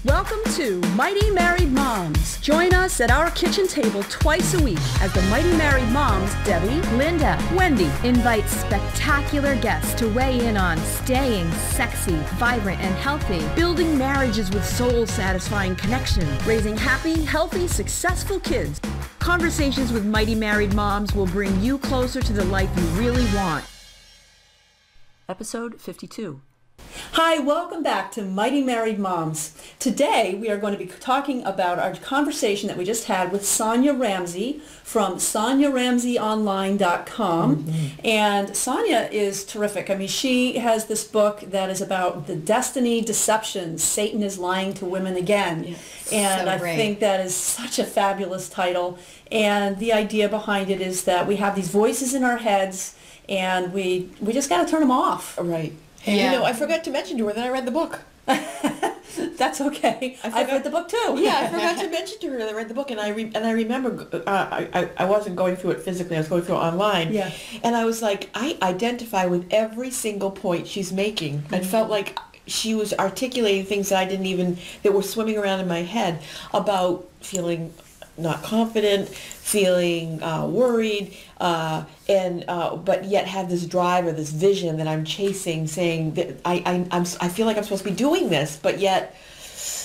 Welcome to Mighty Married Moms. Join us at our kitchen table twice a week as the Mighty Married Moms, Debbie, Linda, Wendy, invite spectacular guests to weigh in on staying sexy, vibrant, and healthy, building marriages with soul-satisfying connection, raising happy, healthy, successful kids. Conversations with Mighty Married Moms will bring you closer to the life you really want. Episode 52. Hi, welcome back to Mighty Married Moms. Today we are going to be talking about our conversation that we just had with Sonya Ramsey from SonyaRamseyOnline.com. And Sonya is terrific. I mean, she has this book that is about the destiny deception. Satan is lying to women again. Yes, and so I think that is such a fabulous title. And the idea behind it is that we have these voices in our heads and we just got to turn them off. Right. And you know, I forgot to mention to her that I read the book. That's okay. I've read the book too. Yeah, I forgot to mention to her that I read the book, and I remember I wasn't going through it physically. I was going through it online. Yeah. And I was like, I identify with every single point she's making. I felt like she was articulating things that were swimming around in my head about feeling not confident, feeling worried, but yet have this drive or this vision that I'm chasing, saying that I feel like I'm supposed to be doing this, but yet,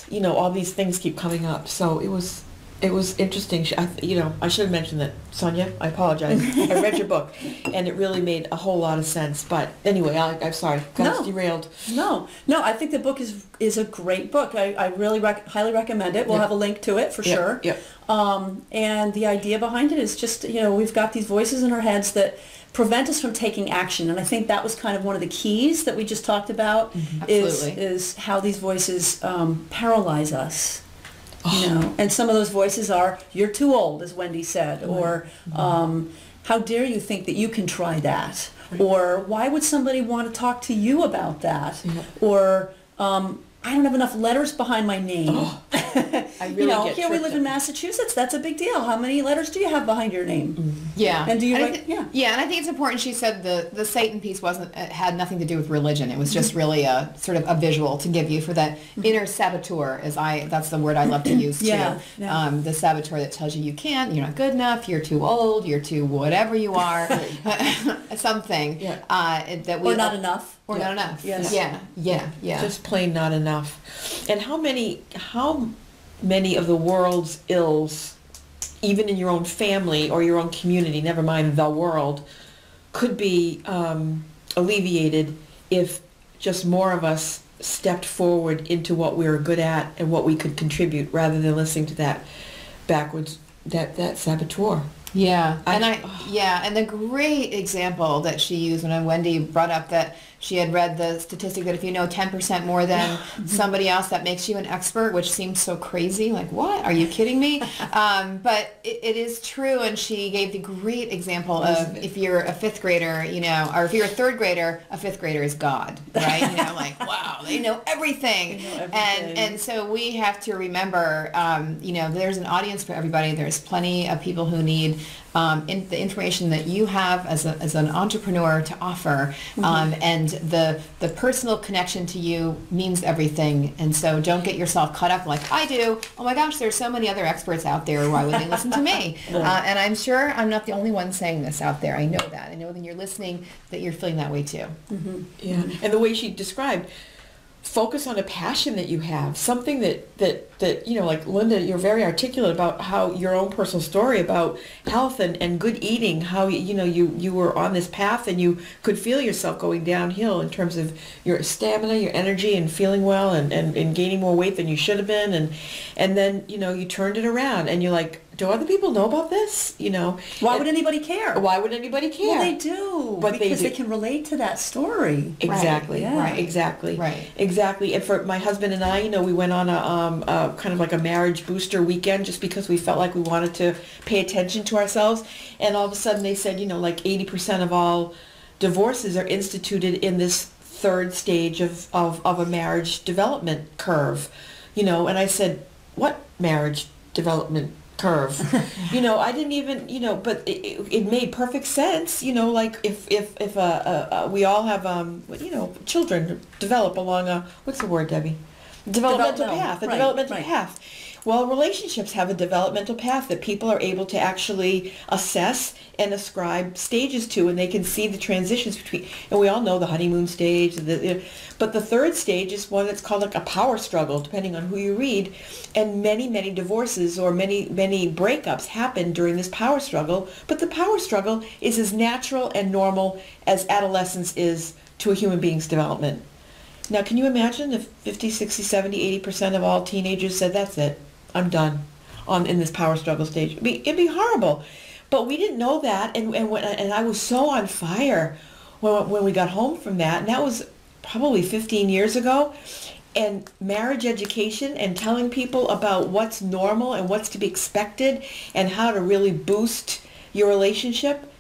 you know, all these things keep coming up. So it was interesting. I should have mentioned that, Sonya. I apologize. I read your book, and it really made a whole lot of sense. But anyway, I'm sorry. Got us derailed. No. I think the book is a great book. I really highly recommend it. We'll have a link to it for sure. Yeah. And the idea behind it is just, we've got these voices in our heads that prevent us from taking action. And I think that was kind of one of the keys that we just talked about, is how these voices paralyze us. And some of those voices are, you're too old, as Wendy said, or how dare you think that you can try that, or why would somebody want to talk to you about that, or I don't have enough letters behind my name. I really here we live in Massachusetts. That's a big deal. How many letters do you have behind your name? Yeah. And do you and I think it's important. She said the Satan piece had nothing to do with religion. It was just really a sort of a visual to give you for that inner saboteur, that's the word I love to use too. The saboteur that tells you can't, you're not good enough, you're too old, you're too whatever you are, something that we or not enough. Or not enough. Yes. Yeah. Just plain not enough. And how many of the world's ills, even in your own family or your own community, never mind the world, could be alleviated if just more of us stepped forward into what we were good at and what we could contribute, rather than listening to that that saboteur. Yeah, and the great example that she used when Wendy brought up that she had read the statistic that if you know 10% more than somebody else, that makes you an expert, which seems so crazy. Like, what? Are you kidding me? But it is true, and she gave the great example of if you're a fifth grader, or if you're a third grader, a fifth grader is God, right? Like, wow, they know everything. And so we have to remember, there's an audience for everybody. There's plenty of people who need the information that you have as an entrepreneur to offer, and the personal connection to you means everything. And so don't get yourself caught up like I do. Oh my gosh, there's so many other experts out there. Why would they listen to me? And I'm sure I'm not the only one saying this out there. I know that. I know when you're listening that you're feeling that way too. Yeah, and the way she described, focus on a passion that you have, something that like Linda, you're very articulate about how your own personal story about health and good eating, how you were on this path and you could feel yourself going downhill in terms of your stamina, your energy, and feeling well and gaining more weight than you should have been, and then you turned it around and you're like, do other people know about this? Why would anybody care? Why would anybody care? Well, they do, because they can relate to that story. Exactly. Right. Exactly. Right. Exactly. And for my husband and I, we went on a kind of like a marriage booster weekend just because we felt like we wanted to pay attention to ourselves. And all of a sudden they said, like 80% of all divorces are instituted in this third stage of a marriage development curve. And I said, what marriage development curve? I didn't even, but it made perfect sense, like if we all have, children develop along a, what's the word, Debbie? developmental path, a right, developmental right. path. Well, relationships have a developmental path that people are able to actually assess and ascribe stages to, and they can see the transitions between, and we all know the honeymoon stage, but the third stage is one that's called like a power struggle, depending on who you read, and many, many divorces or many, many breakups happen during this power struggle, but the power struggle is as natural and normal as adolescence is to a human being's development. Now, can you imagine if 50, 60, 70, 80% of all teenagers said, that's it, I'm done in this power struggle stage? It'd be horrible. But we didn't know that, and I was so on fire when we got home from that, and that was probably 15 years ago. And marriage education and telling people about what's normal and what's to be expected and how to really boost your relationship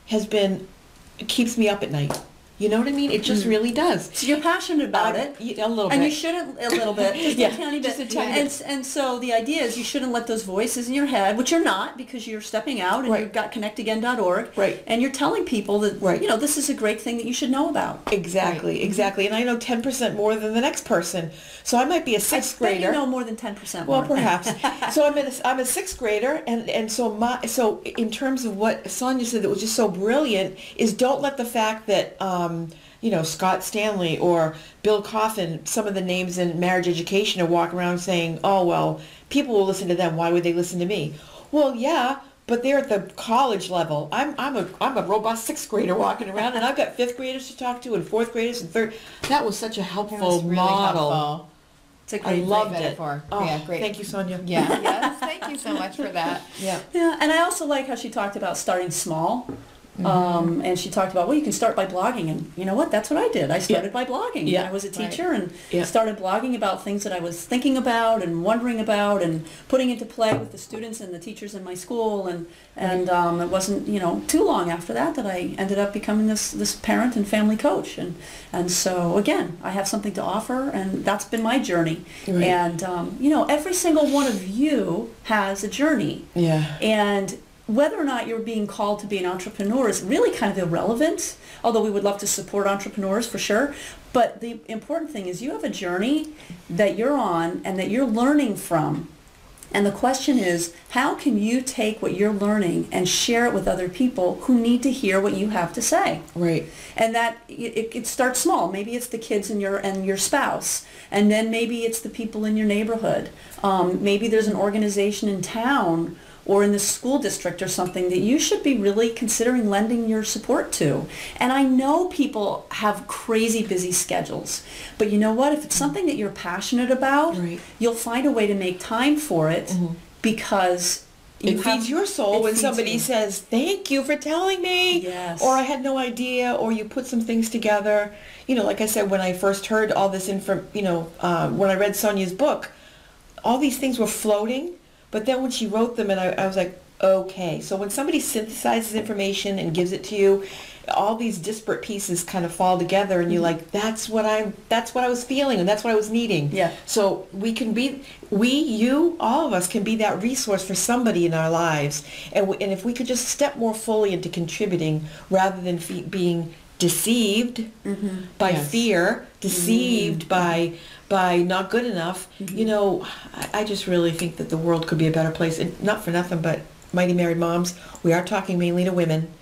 keeps me up at night. You know what I mean? It just really does. So you're passionate about it. A little bit. And you shouldn't, a little bit, just Yeah, a tiny bit. just a tiny bit. And so the idea is you shouldn't let those voices in your head, which you're not, because you're stepping out and Right. you've got connectagain.org. Right. And you're telling people that, Right. you know, this is a great thing that you should know about. Exactly, exactly. And I know 10% more than the next person. So I might be a sixth grader. I bet you know more than 10% more. Well, perhaps. So I'm a sixth grader, and so in terms of what Sonya said that was just so brilliant is don't let the fact that Scott Stanley or Bill Coffin, some of the names in marriage education, are walking around saying, oh well, people will listen to them. Why would they listen to me? Well, yeah. But they're at the college level. I'm a robust sixth grader walking around, and I've got fifth graders to talk to and fourth graders and third. That was such a helpful really model. helpful. It's a I great loved thing. it. Metaphor. Oh, Yeah, great. Thank you, Sonya. Yeah, yes, thank you so much for that. Yeah. Yeah, and I also like how she talked about starting small. And she talked about, well, you can start by blogging, and you know what? That's what I did. I started by blogging. Yeah. I was a teacher and Yeah. started blogging about things that I was thinking about and wondering about and putting into play with the students and the teachers in my school. And it wasn't, too long after that I ended up becoming this parent and family coach. And so, again, I have something to offer, and that's been my journey. Right. And, every single one of you has a journey. Yeah. And whether or not you're being called to be an entrepreneur is really kind of irrelevant, although we would love to support entrepreneurs for sure. But the important thing is you have a journey that you're on and that you're learning from. And the question is, how can you take what you're learning and share it with other people who need to hear what you have to say? Right. And that it starts small. Maybe it's the kids and your spouse, and then maybe it's the people in your neighborhood. Maybe there's an organization in town or in the school district or something that you should be really considering lending your support to. And I know people have crazy busy schedules, but you know what? If it's something that you're passionate about, Right. you'll find a way to make time for it because It feeds your soul when somebody says, thank you for telling me. Yes. Or I had no idea, or you put some things together. Like I said, when I first heard all this when I read Sonya's book, all these things were floating. But then when she wrote them, and I was like, okay. So when somebody synthesizes information and gives it to you, all these disparate pieces kind of fall together, and you're like, that's what I was feeling, and that's what I was needing. Yeah. So you, all of us can be that resource for somebody in our lives. And if we could just step more fully into contributing rather than being deceived by fear, deceived by not good enough, I just really think that the world could be a better place. And not for nothing, but Mighty Married Moms, we are talking mainly to women.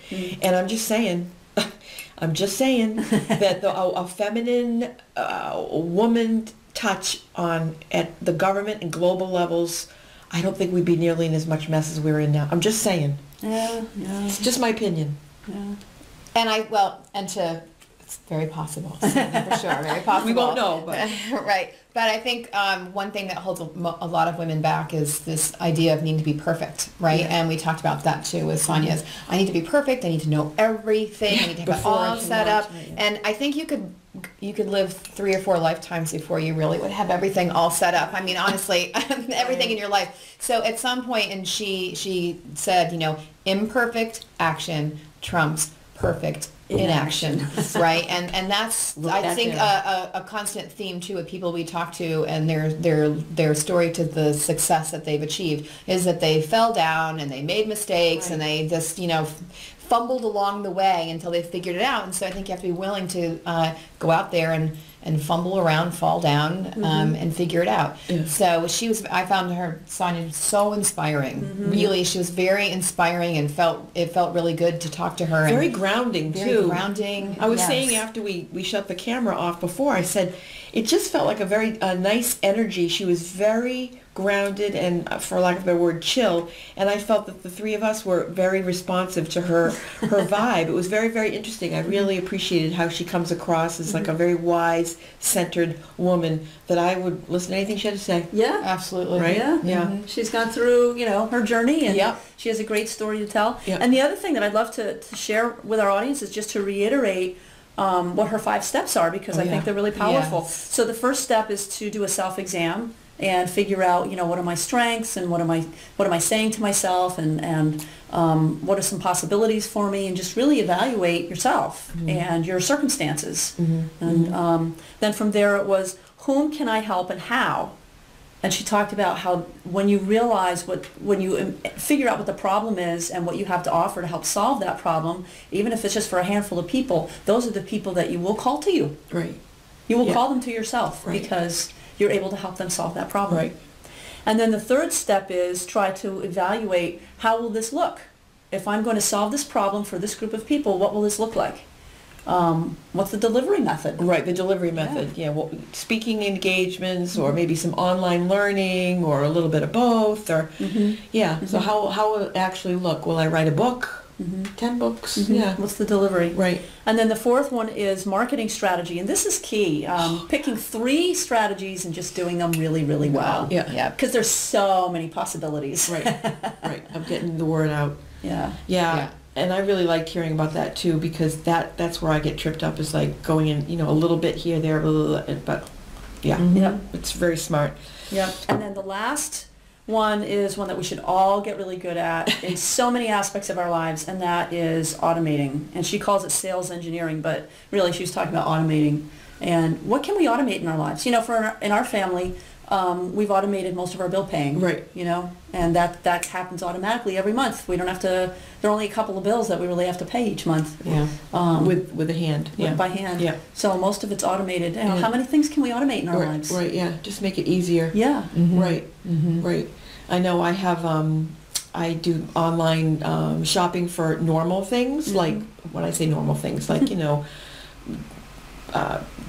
And I'm just saying that a feminine woman touch at the government and global levels, I don't think we'd be nearly in as much mess as we're in now. I'm just saying. Yeah. It's just my opinion. Yeah. It's very possible, for sure, very possible. We won't know, but right. But I think one thing that holds a lot of women back is this idea of needing to be perfect, right? Yeah. And we talked about that too with Sonya's. I need to be perfect. I need to know everything. I need to have it Before I all can set launch up. it, yeah. And I think you could live 3 or 4 lifetimes before you really would have everything all set up. I mean, honestly, everything in your life. So at some point, and she said, imperfect action trumps perfect inaction, right? And that's, I think, a constant theme too with people we talk to, and their story to the success that they've achieved is that they fell down and they made mistakes, and they just fumbled along the way until they figured it out. And so I think you have to be willing to go out there and fumble around, fall down, and figure it out. Yeah. So I found her, Sonya, so inspiring. Really, she was very inspiring, and it felt really good to talk to her. Very grounding, too. Very grounding. I was saying after we shut the camera off before, I said, it just felt like a nice energy. She was very grounded and, for lack of a better word, chill. And I felt that the three of us were very responsive to her vibe. It was very, very interesting. I really appreciated how she comes across as like a very wise, centered woman that I would listen to anything she had to say. Yeah. Absolutely. Right? Yeah. Yeah. She's gone through, her journey, and she has a great story to tell. Yep. And the other thing that I'd love to share with our audience is just to reiterate what her 5 steps are, because I think they're really powerful. Yes. So the first step is to do a self-exam and figure out, what are my strengths, and what am I saying to myself, and what are some possibilities for me, and just really evaluate yourself and your circumstances. And then from there it was, whom can I help and how? And she talked about how when you realize when you figure out what the problem is and what you have to offer to help solve that problem, even if it's just for a handful of people, those are the people that you will call to you. Right. You will call them to yourself because you're able to help them solve that problem. Right. And then the third step is try to evaluate, how will this look? If I'm going to solve this problem for this group of people, what will this look like? What's the delivery method? Right, the delivery method. Yeah, well, speaking engagements, or maybe some online learning, or a little bit of both, or So how will it actually look? Will I write a book? 10 books? Yeah. What's the delivery? Right. And then the fourth one is marketing strategy, and this is key. Picking 3 strategies and just doing them really, really well. Yeah. Because there's so many possibilities. Right. Right. Of getting the word out. Yeah. And I really like hearing about that too, because that's where I get tripped up, is like going in, a little bit here, there, but it's very smart. Yeah. And then the last one is one that we should all get really good at in so many aspects of our lives, and that is automating. And she calls it sales engineering, but really she was talking about automating. And what can we automate in our lives? In our family, we've automated most of our bill paying. Right. And that happens automatically every month. We don't have to. There are only a couple of bills that we really have to pay each month. Yeah. With a hand. By hand. Yeah. So most of it's automated. How many things can we automate in our lives? Right. Yeah. Just make it easier. Yeah. Right. Right. I know I have. I do online shopping for normal things, like when I say normal things, like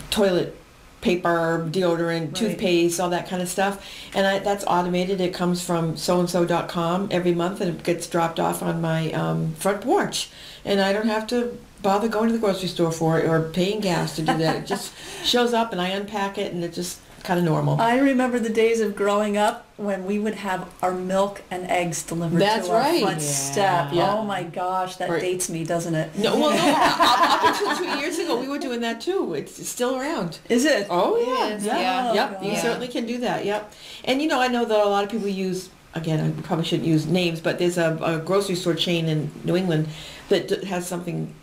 toilet paper, deodorant, toothpaste, all that kind of stuff. And that's automated. It comes from soandso.com every month, and it gets dropped off on my front porch. And I don't have to bother going to the grocery store for it or paying gas to do that. It just shows up, and I unpack it, and it just kind of normal. I remember the days of growing up when we would have our milk and eggs delivered to our front step. Yeah. Oh my gosh, that dates me, doesn't it? No, well, up until 2 years ago, we were doing that too. It's still around. Is it? Oh, yeah. It is, yeah. Yep, you certainly can do that, yep. And I know that a lot of people use, again, I probably shouldn't use names, but there's a grocery store chain in New England that has something.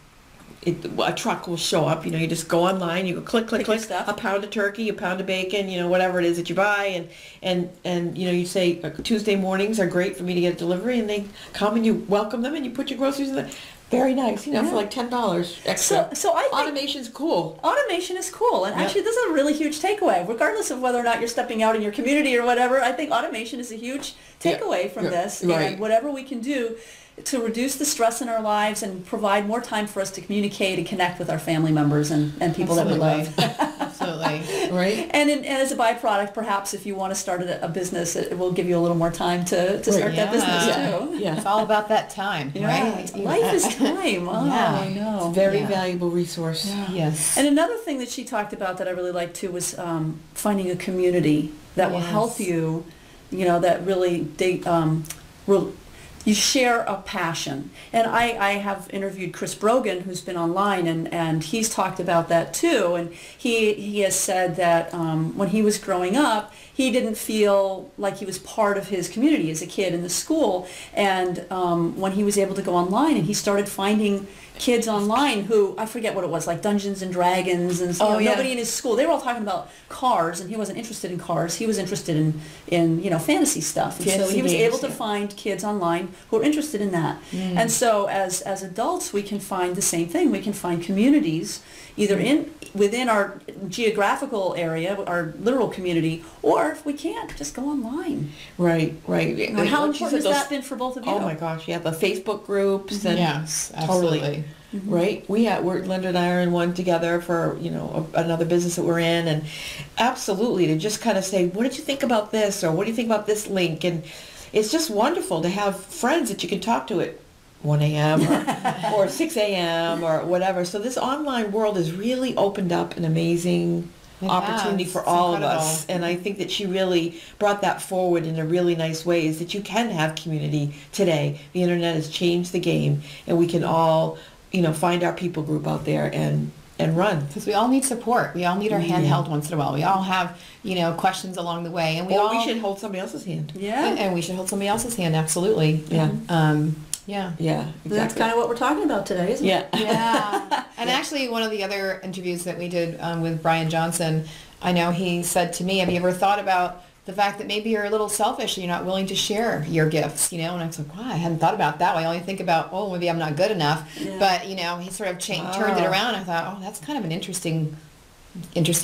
A truck will show up, you just go online, you go click, a pound of turkey, a pound of bacon, whatever it is that you buy, and you say Tuesday mornings are great for me to get a delivery, and they come and you welcome them and you put your groceries in there. Very nice, for like $10 extra. So I think automation's cool. Automation is cool, and actually this is a really huge takeaway. Regardless of whether or not you're stepping out in your community or whatever, I think automation is a huge takeaway from this, and whatever we can do to reduce the stress in our lives and provide more time for us to communicate and connect with our family members and people that we love. Absolutely. Right. And as a byproduct, perhaps if you want to start a business, it will give you a little more time to start that business too. Yeah. It's all about that time, right? Life is time. Oh, I know. It's a very valuable resource. Yeah. Yes. And another thing that she talked about that I really liked too was finding a community that will help you, that really you share a passion. And I have interviewed Chris Brogan, who's been online, and he's talked about that too. And he has said that when he was growing up, he didn't feel like he was part of his community as a kid in the school. And when he was able to go online, and he started finding kids online who, I forget what it was, like Dungeons and Dragons, and nobody in his school, they were all talking about cars, and he wasn't interested in cars. He was interested in fantasy stuff. And so he was able to find kids online who are interested in that. And so as adults, we can find the same thing. We can find communities, either within our geographical area, our literal community, or if we can't, just go online. Right. How important has that been for both of you? Oh my gosh, yeah, the Facebook groups and yes, absolutely. Totally. Right, Linda and I are in one together for another business that we're in, and absolutely to just kind of say, what did you think about this, or what do you think about this link? And it's just wonderful to have friends that you can talk to at 1 a.m. or 6 a.m. or whatever. So this online world has really opened up an amazing opportunity for all of us, and I think that she really brought that forward in a really nice way, is that you can have community today. The internet has changed the game, and we can all find our people group out there and run. Because we all need support. We all need our hand held once in a while. We all have, questions along the way. And we should hold somebody else's hand. Yeah. And we should hold somebody else's hand, absolutely. Yeah. Yeah, exactly. That's kind of what we're talking about today, isn't it? Yeah. And actually, one of the other interviews that we did with Brian Johnson, I know he said to me, have you ever thought about the fact that maybe you're a little selfish and you're not willing to share your gifts, And I was like, wow, I hadn't thought about that way. I only think about, maybe I'm not good enough. Yeah. But, he sort of turned it around. I thought, that's kind of an interesting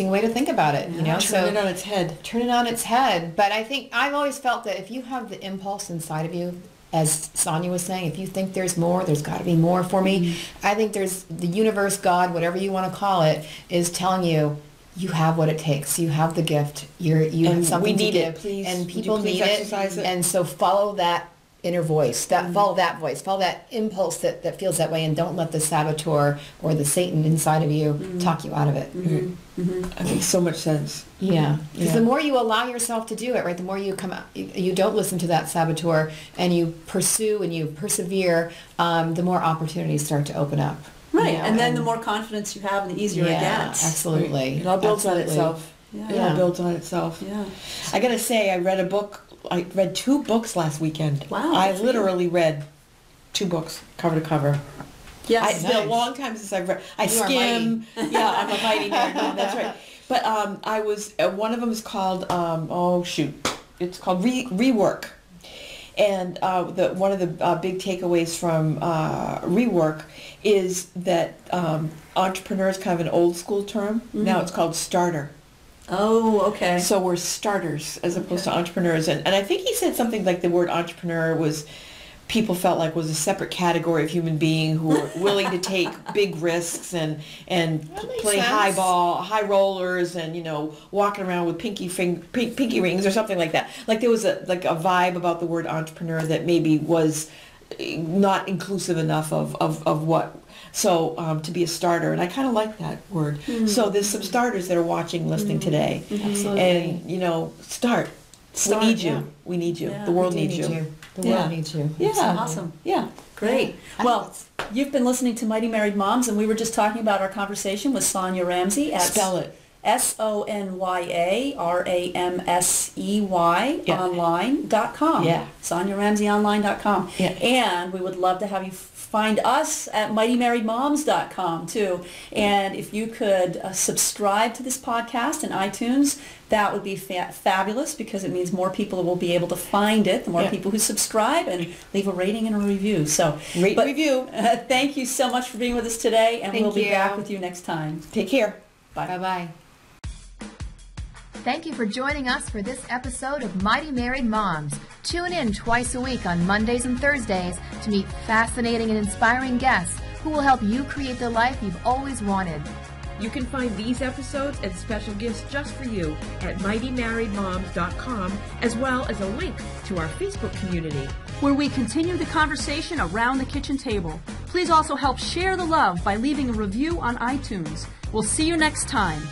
way to think about it, Turn it on its head. Turn it on its head. But I think I've always felt that if you have the impulse inside of you, as Sonya was saying, if you think there's more, there's got to be more for me. I think there's the universe, God, whatever you want to call it, is telling you, you have what it takes. You have the gift. You have something to give. Please, and people need it. And so follow that inner voice. Follow that voice. Follow that impulse that feels that way, and don't let the saboteur or the Satan inside of you talk you out of it. That makes so much sense. Yeah. Because the more you allow yourself to do it, right, the more you come out, you don't listen to that saboteur, and you pursue and you persevere, the more opportunities start to open up. Right, and then the more confidence you have, the easier it gets. Absolutely. It all builds on itself. It all builds on itself. Yeah. I got to say, I read 2 books last weekend. Wow. I literally read 2 books, cover to cover. Yes. It's been a long time since I've read. I skim. Yeah, I'm a mighty nerd. No, that's right. But I was, one of them is called, it's called Rework. And one of the big takeaways from Rework is that entrepreneur is kind of an old school term. Now it's called starter. Oh, okay. So we're starters as opposed to entrepreneurs. And I think he said something like the word entrepreneur people felt like was a separate category of human being who were willing to take big risks and play high rollers and walking around with pinky rings or something like that. Like there was a vibe about the word entrepreneur that maybe was not inclusive enough of what. So to be a starter, and I kind of like that word. So there's some starters that are watching, listening today. Absolutely. And start. We need you. Yeah. We need you. Yeah, the world needs you. The world needs you. Yeah. Awesome. Yeah. Great. Well, you've been listening to Mighty Married Moms, and we were just talking about our conversation with Sonya Ramsey. Spell it. SonyaRamsey online.com. Yeah. SonyaRamseyOnline.com. Yeah. And we would love to have you find us at mightymarriedmoms.com too. And if you could subscribe to this podcast in iTunes, that would be fabulous, because it means more people will be able to find it, the more people who subscribe, and leave a rating and a review. So review. Thank you so much for being with us today, and we'll be back with you next time. Take care. Bye. Bye-bye. Thank you for joining us for this episode of Mighty Married Moms. Tune in twice a week on Mondays and Thursdays to meet fascinating and inspiring guests who will help you create the life you've always wanted. You can find these episodes and special gifts just for you at mightymarriedmoms.com, as well as a link to our Facebook community, where we continue the conversation around the kitchen table. Please also help share the love by leaving a review on iTunes. We'll see you next time.